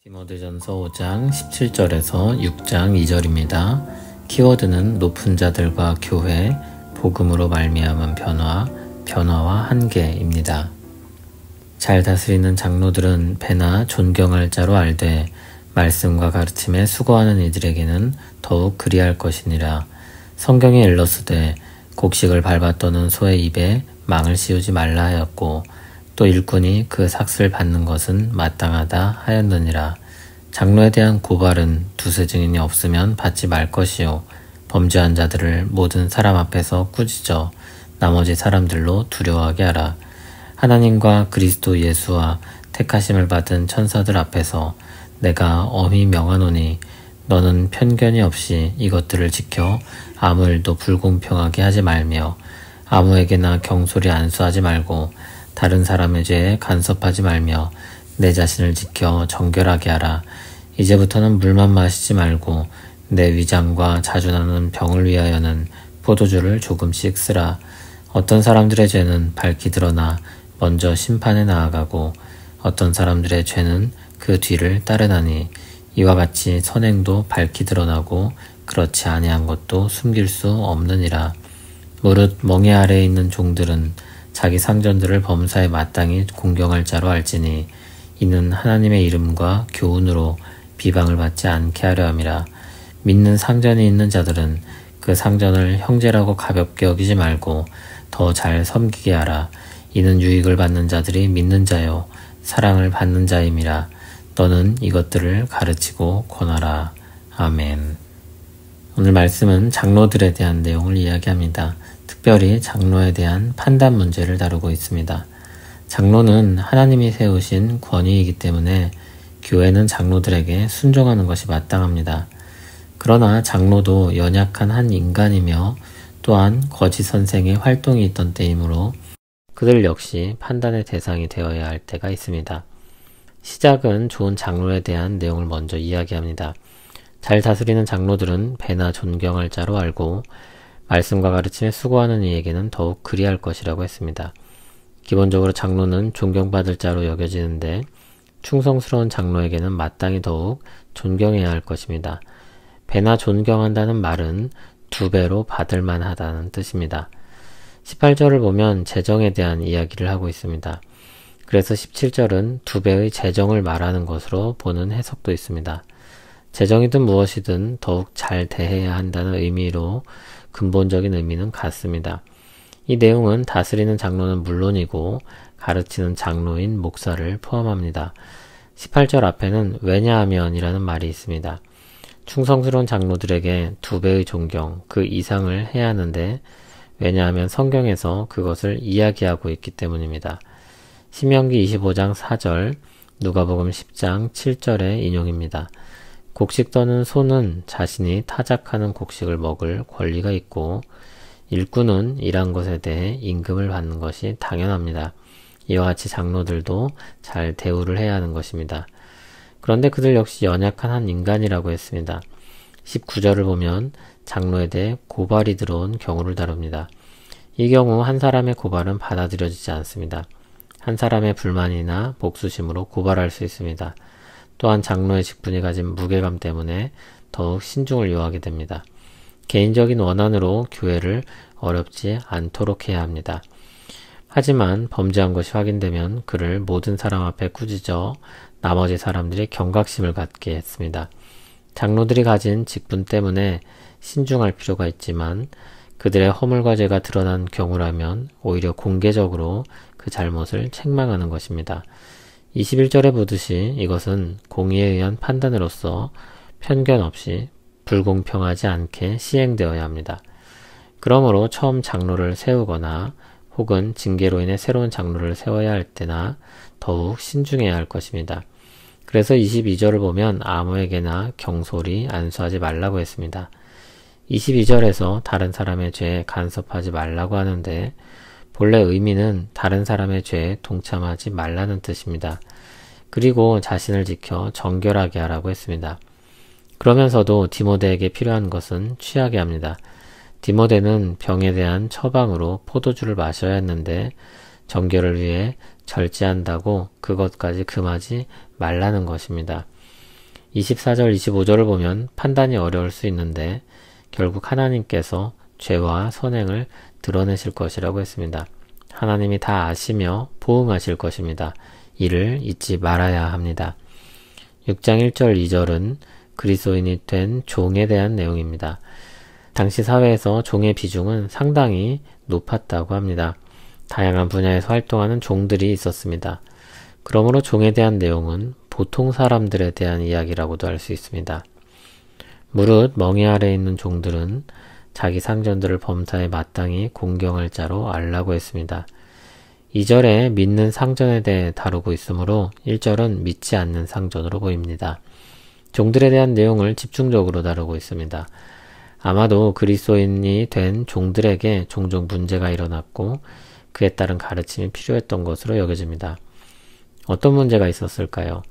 디모데전서 5장 17절에서 6장 2절입니다. 키워드는 높은 자들과 교회, 복음으로 말미암은 변화와 한계입니다. 잘 다스리는 장로들은 배나 존경할 자로 알되 말씀과 가르침에 수고하는 이들에게는 더욱 그리할 것이니라. 성경에 일렀으되 곡식을 밟아 떠는 소의 입에 망을 씌우지 말라 하였고 또 일꾼이 그 삭슬 받는 것은 마땅하다 하였느니라. 장로에 대한 고발은 두세 증인이 없으면 받지 말 것이요 범죄한 자들을 모든 사람 앞에서 꾸짖어 나머지 사람들로 두려워하게 하라. 하나님과 그리스도 예수와 택하심을 받은 천사들 앞에서 내가 엄히 명하노니 너는 편견이 없이 이것들을 지켜 아무 일도 불공평하게 하지 말며 아무에게나 경솔히 안수하지 말고 다른 사람의 죄에 간섭하지 말며 내 자신을 지켜 정결하게 하라. 이제부터는 물만 마시지 말고 내 위장과 자주나는 병을 위하여는 포도주를 조금씩 쓰라. 어떤 사람들의 죄는 밝히 드러나 먼저 심판에 나아가고 어떤 사람들의 죄는 그 뒤를 따르나니 이와 같이 선행도 밝히 드러나고 그렇지 아니한 것도 숨길 수 없느니라. 무릇 멍에 아래에 있는 종들은 자기 상전들을 범사에 마땅히 공경할 자로 알지니 이는 하나님의 이름과 교훈으로 비방을 받지 않게 하려 함이라. 믿는 상전이 있는 자들은 그 상전을 형제라고 가볍게 여기지 말고 더 잘 섬기게 하라. 이는 유익을 받는 자들이 믿는 자요 사랑을 받는 자임이라. 너는 이것들을 가르치고 권하라. 아멘. 오늘 말씀은 장로들에 대한 내용을 이야기합니다. 특별히 장로에 대한 판단 문제를 다루고 있습니다. 장로는 하나님이 세우신 권위이기 때문에 교회는 장로들에게 순종하는 것이 마땅합니다. 그러나 장로도 연약한 한 인간이며 또한 거짓 선생의 활동이 있던 때이므로 그들 역시 판단의 대상이 되어야 할 때가 있습니다. 시작은 좋은 장로에 대한 내용을 먼저 이야기합니다. 잘 다스리는 장로들은 배나 존경할 자로 알고 말씀과 가르침에 수고하는 이에게는 더욱 그리할 것이라고 했습니다. 기본적으로 장로는 존경받을 자로 여겨지는데 충성스러운 장로에게는 마땅히 더욱 존경해야 할 것입니다. 배나 존경한다는 말은 두 배로 받을 만하다는 뜻입니다. 18절을 보면 재정에 대한 이야기를 하고 있습니다. 그래서 17절은 두 배의 재정을 말하는 것으로 보는 해석도 있습니다. 재정이든 무엇이든 더욱 잘 대해야 한다는 의미로 근본적인 의미는 같습니다. 이 내용은 다스리는 장로는 물론이고 가르치는 장로인 목사를 포함합니다. 18절 앞에는 왜냐하면이라는 말이 있습니다. 충성스러운 장로들에게 두 배의 존경, 그 이상을 해야 하는데 왜냐하면 성경에서 그것을 이야기하고 있기 때문입니다. 신명기 25장 4절, 누가복음 10장 7절의 인용입니다. 곡식 떠는 소는 자신이 타작하는 곡식을 먹을 권리가 있고 일꾼은 일한 것에 대해 임금을 받는 것이 당연합니다. 이와 같이 장로들도 잘 대우를 해야 하는 것입니다. 그런데 그들 역시 연약한 한 인간이라고 했습니다. 19절을 보면 장로에 대해 고발이 들어온 경우를 다룹니다. 이 경우 한 사람의 고발은 받아들여지지 않습니다. 한 사람의 불만이나 복수심으로 고발할 수 있습니다. 또한 장로의 직분이 가진 무게감 때문에 더욱 신중을 요하게 됩니다. 개인적인 원한으로 교회를 어렵지 않도록 해야 합니다. 하지만 범죄한 것이 확인되면 그를 모든 사람 앞에 꾸짖어 나머지 사람들이 경각심을 갖게 했습니다. 장로들이 가진 직분 때문에 신중할 필요가 있지만 그들의 허물과 죄가 드러난 경우라면 오히려 공개적으로 그 잘못을 책망하는 것입니다. 21절에 보듯이 이것은 공의에 의한 판단으로서 편견 없이 불공평하지 않게 시행되어야 합니다. 그러므로 처음 장로를 세우거나 혹은 징계로 인해 새로운 장로를 세워야 할 때나 더욱 신중해야 할 것입니다. 그래서 22절을 보면 아무에게나 경솔히 안수하지 말라고 했습니다. 22절에서 다른 사람의 죄에 간섭하지 말라고 하는데 본래 의미는 다른 사람의 죄에 동참하지 말라는 뜻입니다. 그리고 자신을 지켜 정결하게 하라고 했습니다. 그러면서도 디모데에게 필요한 것은 취하게 합니다. 디모데는 병에 대한 처방으로 포도주를 마셔야 했는데 정결을 위해 절제한다고 그것까지 금하지 말라는 것입니다. 24절, 25절을 보면 판단이 어려울 수 있는데 결국 하나님께서 죄와 선행을 드러내실 것이라고 했습니다. 하나님이 다 아시며 보응하실 것입니다. 이를 잊지 말아야 합니다. 6장 1절, 2절은 그리스도인이 된 종에 대한 내용입니다. 당시 사회에서 종의 비중은 상당히 높았다고 합니다. 다양한 분야에서 활동하는 종들이 있었습니다. 그러므로 종에 대한 내용은 보통 사람들에 대한 이야기라고도 할 수 있습니다. 무릇 멍에 아래 있는 종들은 자기 상전들을 범사에 마땅히 공경할 자로 알라고 했습니다. 2절에 믿는 상전에 대해 다루고 있으므로 1절은 믿지 않는 상전으로 보입니다. 종들에 대한 내용을 집중적으로 다루고 있습니다. 아마도 그리스도인이 된 종들에게 종종 문제가 일어났고 그에 따른 가르침이 필요했던 것으로 여겨집니다. 어떤 문제가 있었을까요?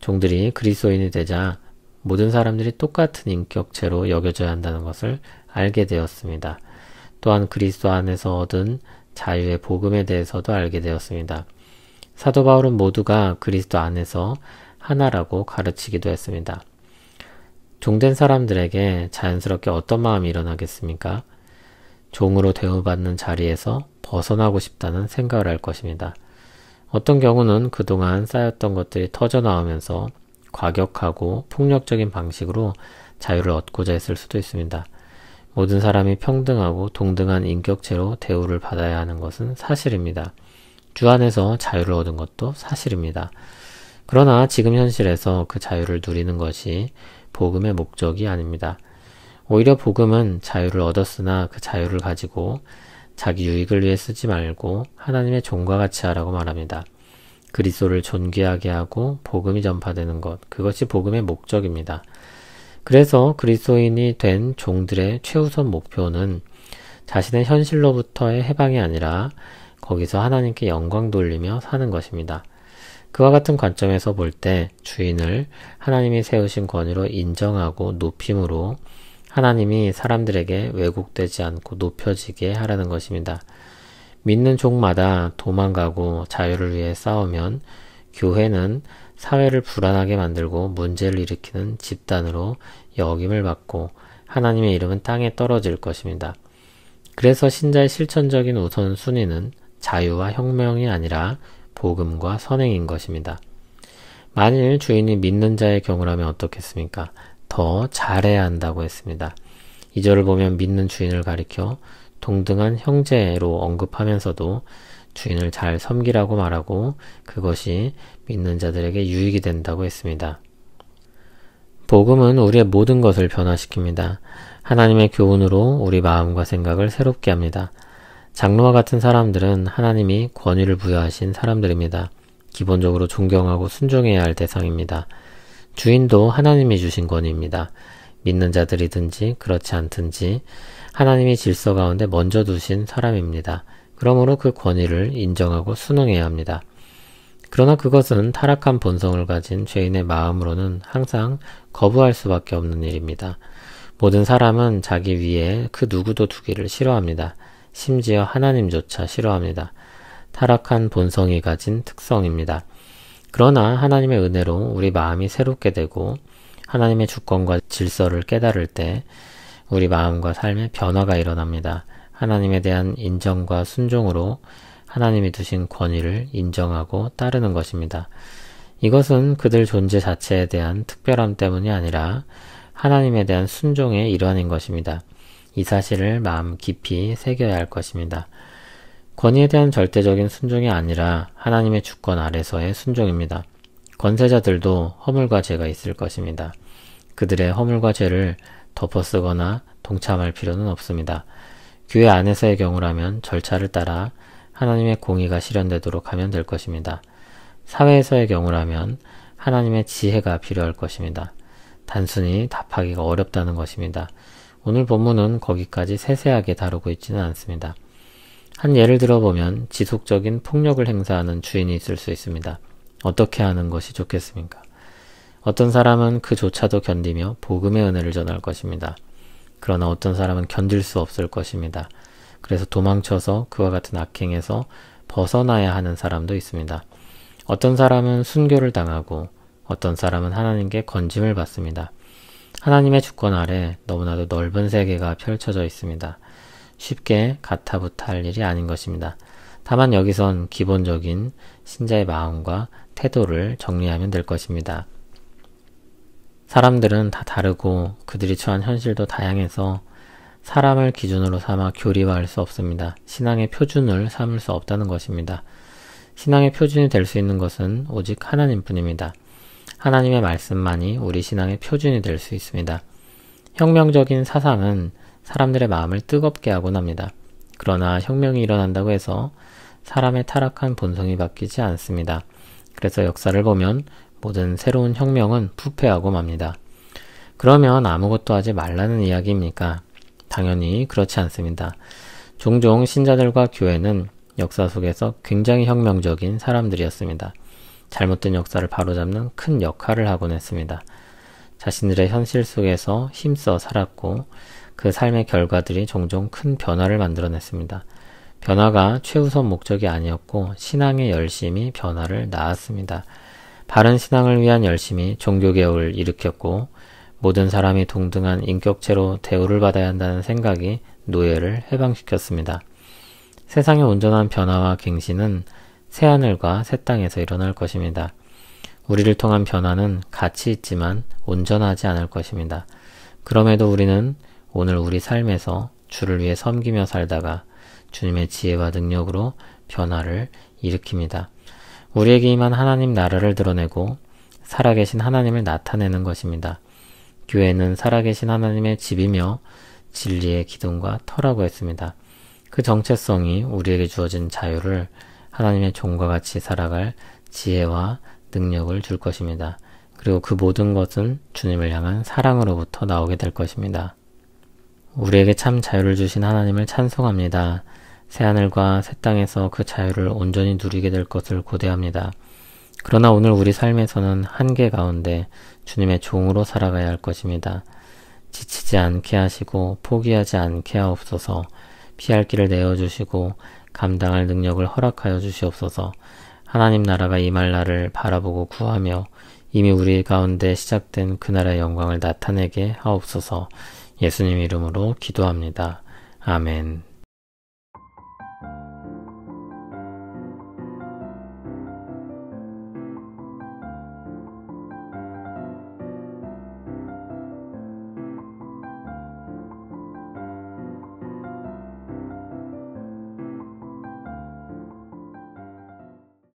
종들이 그리스도인이 되자 모든 사람들이 똑같은 인격체로 여겨져야 한다는 것을 알게 되었습니다. 또한 그리스도 안에서 얻은 자유의 복음에 대해서도 알게 되었습니다. 사도 바울은 모두가 그리스도 안에서 하나라고 가르치기도 했습니다. 종된 사람들에게 자연스럽게 어떤 마음이 일어나겠습니까? 종으로 대우받는 자리에서 벗어나고 싶다는 생각을 할 것입니다. 어떤 경우는 그동안 쌓였던 것들이 터져나오면서 과격하고 폭력적인 방식으로 자유를 얻고자 했을 수도 있습니다. 모든 사람이 평등하고 동등한 인격체로 대우를 받아야 하는 것은 사실입니다. 주 안에서 자유를 얻은 것도 사실입니다. 그러나 지금 현실에서 그 자유를 누리는 것이 복음의 목적이 아닙니다. 오히려 복음은 자유를 얻었으나 그 자유를 가지고 자기 유익을 위해 쓰지 말고 하나님의 종과 같이 하라고 말합니다. 그리스도를 존귀하게 하고 복음이 전파되는 것, 그것이 복음의 목적입니다. 그래서 그리스도인이 된 종들의 최우선 목표는 자신의 현실로부터의 해방이 아니라 거기서 하나님께 영광 돌리며 사는 것입니다. 그와 같은 관점에서 볼 때 주인을 하나님이 세우신 권위로 인정하고 높임으로 하나님이 사람들에게 왜곡되지 않고 높여지게 하라는 것입니다. 믿는 종마다 도망가고 자유를 위해 싸우면 교회는 사회를 불안하게 만들고 문제를 일으키는 집단으로 여김을 받고 하나님의 이름은 땅에 떨어질 것입니다. 그래서 신자의 실천적인 우선순위는 자유와 혁명이 아니라 복음과 선행인 것입니다. 만일 주인이 믿는 자의 경우라면 어떻겠습니까? 더 잘해야 한다고 했습니다. 2절을 보면 믿는 주인을 가리켜 동등한 형제로 언급하면서도 주인을 잘 섬기라고 말하고 그것이 믿는 자들에게 유익이 된다고 했습니다. 복음은 우리의 모든 것을 변화시킵니다. 하나님의 교훈으로 우리 마음과 생각을 새롭게 합니다. 장로와 같은 사람들은 하나님이 권위를 부여하신 사람들입니다. 기본적으로 존경하고 순종해야 할 대상입니다. 주인도 하나님이 주신 권위입니다. 믿는 자들이든지 그렇지 않든지 하나님이 질서 가운데 먼저 두신 사람입니다. 그러므로 그 권위를 인정하고 순응해야 합니다. 그러나 그것은 타락한 본성을 가진 죄인의 마음으로는 항상 거부할 수밖에 없는 일입니다. 모든 사람은 자기 위에 그 누구도 두기를 싫어합니다. 심지어 하나님조차 싫어합니다. 타락한 본성이 가진 특성입니다. 그러나 하나님의 은혜로 우리 마음이 새롭게 되고 하나님의 주권과 질서를 깨달을 때 우리 마음과 삶에 변화가 일어납니다. 하나님에 대한 인정과 순종으로 하나님이 두신 권위를 인정하고 따르는 것입니다. 이것은 그들 존재 자체에 대한 특별함 때문이 아니라 하나님에 대한 순종의 일환인 것입니다. 이 사실을 마음 깊이 새겨야 할 것입니다. 권위에 대한 절대적인 순종이 아니라 하나님의 주권 아래서의 순종입니다. 권세자들도 허물과 죄가 있을 것입니다. 그들의 허물과 죄를 덮어쓰거나 동참할 필요는 없습니다. 교회 안에서의 경우라면 절차를 따라 하나님의 공의가 실현되도록 하면 될 것입니다. 사회에서의 경우라면 하나님의 지혜가 필요할 것입니다. 단순히 답하기가 어렵다는 것입니다. 오늘 본문은 거기까지 세세하게 다루고 있지는 않습니다. 한 예를 들어보면 지속적인 폭력을 행사하는 주인이 있을 수 있습니다. 어떻게 하는 것이 좋겠습니까? 어떤 사람은 그조차도 견디며 복음의 은혜를 전할 것입니다. 그러나 어떤 사람은 견딜 수 없을 것입니다. 그래서 도망쳐서 그와 같은 악행에서 벗어나야 하는 사람도 있습니다. 어떤 사람은 순교를 당하고 어떤 사람은 하나님께 건짐을 받습니다. 하나님의 주권 아래 너무나도 넓은 세계가 펼쳐져 있습니다. 쉽게 가타부타할 일이 아닌 것입니다. 다만 여기선 기본적인 신자의 마음과 태도를 정리하면 될 것입니다. 사람들은 다 다르고 그들이 처한 현실도 다양해서 사람을 기준으로 삼아 교리화할 수 없습니다. 신앙의 표준을 삼을 수 없다는 것입니다. 신앙의 표준이 될 수 있는 것은 오직 하나님뿐입니다. 하나님의 말씀만이 우리 신앙의 표준이 될 수 있습니다. 혁명적인 사상은 사람들의 마음을 뜨겁게 하곤 합니다. 그러나 혁명이 일어난다고 해서 사람의 타락한 본성이 바뀌지 않습니다. 그래서 역사를 보면 모든 새로운 혁명은 부패하고 맙니다. 그러면 아무것도 하지 말라는 이야기입니까? 당연히 그렇지 않습니다. 종종 신자들과 교회는 역사 속에서 굉장히 혁명적인 사람들이었습니다. 잘못된 역사를 바로잡는 큰 역할을 하곤 했습니다. 자신들의 현실 속에서 힘써 살았고 그 삶의 결과들이 종종 큰 변화를 만들어냈습니다. 변화가 최우선 목적이 아니었고 신앙의 열심이 변화를 낳았습니다. 바른 신앙을 위한 열심이 종교개혁을 일으켰고 모든 사람이 동등한 인격체로 대우를 받아야 한다는 생각이 노예를 해방시켰습니다. 세상의 온전한 변화와 갱신은 새하늘과 새 땅에서 일어날 것입니다. 우리를 통한 변화는 가치 있지만 온전하지 않을 것입니다. 그럼에도 우리는 오늘 우리 삶에서 주를 위해 섬기며 살다가 주님의 지혜와 능력으로 변화를 일으킵니다. 우리에게 임한 하나님 나라를 드러내고 살아계신 하나님을 나타내는 것입니다. 교회는 살아계신 하나님의 집이며 진리의 기둥과 터라고 했습니다. 그 정체성이 우리에게 주어진 자유를 하나님의 종과 같이 살아갈 지혜와 능력을 줄 것입니다. 그리고 그 모든 것은 주님을 향한 사랑으로부터 나오게 될 것입니다. 우리에게 참 자유를 주신 하나님을 찬송합니다. 새하늘과 새 땅에서 그 자유를 온전히 누리게 될 것을 고대합니다. 그러나 오늘 우리 삶에서는 한계 가운데 주님의 종으로 살아가야 할 것입니다. 지치지 않게 하시고 포기하지 않게 하옵소서. 피할 길을 내어주시고 감당할 능력을 허락하여 주시옵소서. 하나님 나라가 임할 날을 바라보고 구하며 이미 우리 가운데 시작된 그 나라의 영광을 나타내게 하옵소서. 예수님 이름으로 기도합니다. 아멘.